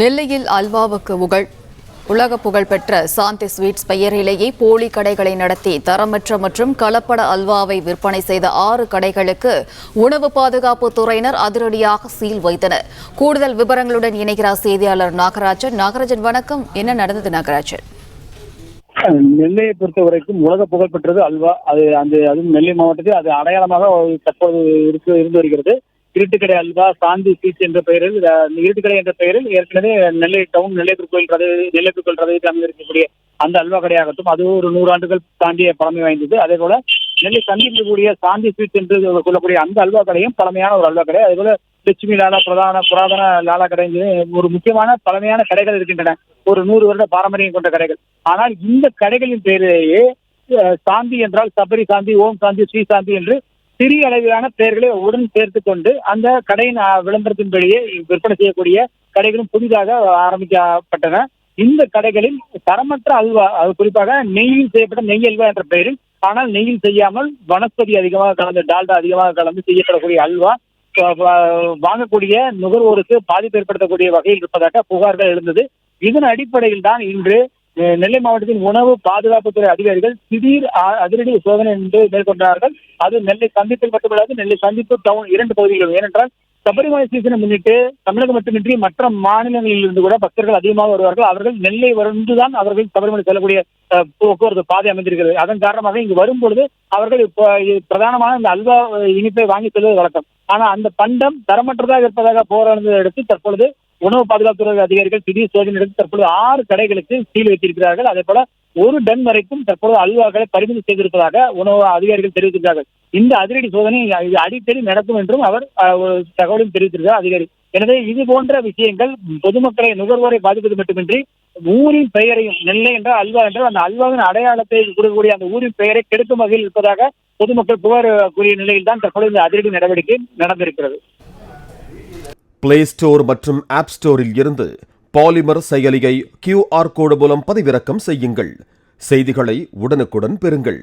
நெல்லையில் அல்வாவுக்கு உலக புகழ்பெற்ற சாந்தி ஸ்வீட்ஸ் பெயரிலேயே போலி கடைகளை நடத்தி தரமற்ற மற்றும் கலப்பட அல்வாவை விற்பனை செய்த 6 கடைகளுக்கு உணவு பாதுகாப்பு துறையினர் அதிரடியாக சீல் வைத்தனர். கூடுதல் விவரங்களுடன் இணைகிறார் செய்தியாளர் நாகராஜன். நாகராஜன், வணக்கம். என்ன நடந்தது நாகராஜன்? நெல்லையை பொறுத்தவரைக்கும் உலக புகழ்பெற்றது அல்வா. அதுவும் நெல்லை மாவட்டத்தில் அது அடையாளமாக தற்போது இருந்து வருகிறது. இருட்டுக்கடை அல்வா, சாந்தி ஸ்வீட்ஸ் என்ற பெயரில், இருட்டுக்கடை என்ற பெயரில் ஏற்கனவே நெல்லை டவுன், நெல்லையப்பர் கோயில் ரதத்தில் அமைந்திருக்கக்கூடிய அந்த அல்வா கடையாகட்டும், அது ஒரு 100 ஆண்டுகள் தாண்டிய பழமை வாய்ந்தது. அதே போல நெல்லை சந்திக்கக்கூடிய சாந்தி ஸ்வீட்ஸ் என்று சொல்லக்கூடிய அந்த அல்வா கடையும் பழமையான ஒரு அல்வா கடை. அதே போல லட்சுமி லாலா, புராதன லாலா கடை, ஒரு முக்கியமான பழமையான கடைகள் இருக்கின்றன. ஒரு 100 வருட பாரம்பரியம் கொண்ட கடைகள். ஆனால் இந்த கடைகளின் பெயரிலேயே சாந்தி என்றால் சபரி சாந்தி, ஓம் சாந்தி, ஸ்ரீ சாந்தி என்று சிறிய அளவிலான பெயர்களை உடன் சேர்த்துக் கொண்டு அந்த கடையின் விளம்பரத்தின்படியே விற்பனை செய்யக்கூடிய கடைகளும் புதிதாக ஆரம்பிக்கப்பட்டன. இந்த கடைகளில் தரமற்ற அல்வா, அது குறிப்பாக நெய்யில் செய்யப்பட்ட நெய் அல்வா என்ற பெயரில், ஆனால் நெய்யில் செய்யாமல் வனஸ்பதி அதிகமாக கலந்து, டால்டா அதிகமாக கலந்து செய்யப்படக்கூடிய அல்வா வாங்கக்கூடிய நுகர்வோருக்கு பாதிப்பு ஏற்படுத்தக்கூடிய வகையில் இருப்பதாக புகார்கள் எழுந்தது. இதன் அடிப்படையில் தான் இன்று நெல்லை மாவட்டத்தின் உணவு பாதுகாப்புத்துறை அதிகாரிகள் திடீர் அதிரடி சோதனை என்று மேற்கொண்டார்கள். அது நெல்லை சந்திப்பில் மட்டுமல்லாது நெல்லை சந்திப்பு டவுன் 2 பகுதிகளும். ஏனென்றால் சபரிமலை சீசனை முன்னிட்டு தமிழகம் மட்டுமின்றி மற்ற மாநிலங்களில் இருந்து கூட பக்தர்கள் அதிகமாக வருவார்கள். அவர்கள் நெல்லை வந்துதான் அவர்கள் சபரிமலை செல்லக்கூடிய போக்குவரத்து பாதை அமைந்திருக்கிறது. அதன் காரணமாக இங்கு வரும் பொழுது அவர்கள் பிரதானமான இந்த அல்வா இனிப்பை வாங்கி செல்வது வழக்கம். ஆனா அந்த பண்டம் தரமற்றதாக இருப்பதாக போராடுவதை அடுத்து தற்பொழுது உணவு பாதுகாப்புத்துறை அதிகாரிகள் திடீர் சோதனை எடுத்து தற்பொழுது 6 கடைகளுக்கு சீல் வைத்திருக்கிறார்கள். அதே போல 1 டன் வரைக்கும் தற்போது அல்வாக்களை பறிமுதல் செய்திருப்பதாக உணவு அதிகாரிகள் தெரிவித்திருக்கிறார்கள். இந்த அதிரடி சோதனை அடிக்கடி நடக்கும் என்றும் அவர் தகவலும் தெரிவித்திருக்கிறார் அதிகாரி. எனவே இது போன்ற விஷயங்கள் பொதுமக்களை, நுகர்வோரை பாதிப்பது மட்டுமின்றி ஊரின் பெயரையும், நெல்லை என்றால் அல்வா என்றால் அந்த அல்வாவின் அடையாளத்தை கொடுக்கக்கூடிய அந்த ஊரின் பெயரை கெடுக்கும் வகையில் இருப்பதாக பொதுமக்கள் புகார் கூறிய நிலையில் தான் தற்போது இந்த அதிரடி நடவடிக்கை நடந்திருக்கிறது. பிளே ஸ்டோர் மற்றும் ஆப் ஸ்டோரில் இருந்து பாலிமர் செயலியை QR கோடு மூலம் பதிவிறக்கம் செய்யுங்கள். செய்திகளை உடனுக்குடன் பெறுங்கள்.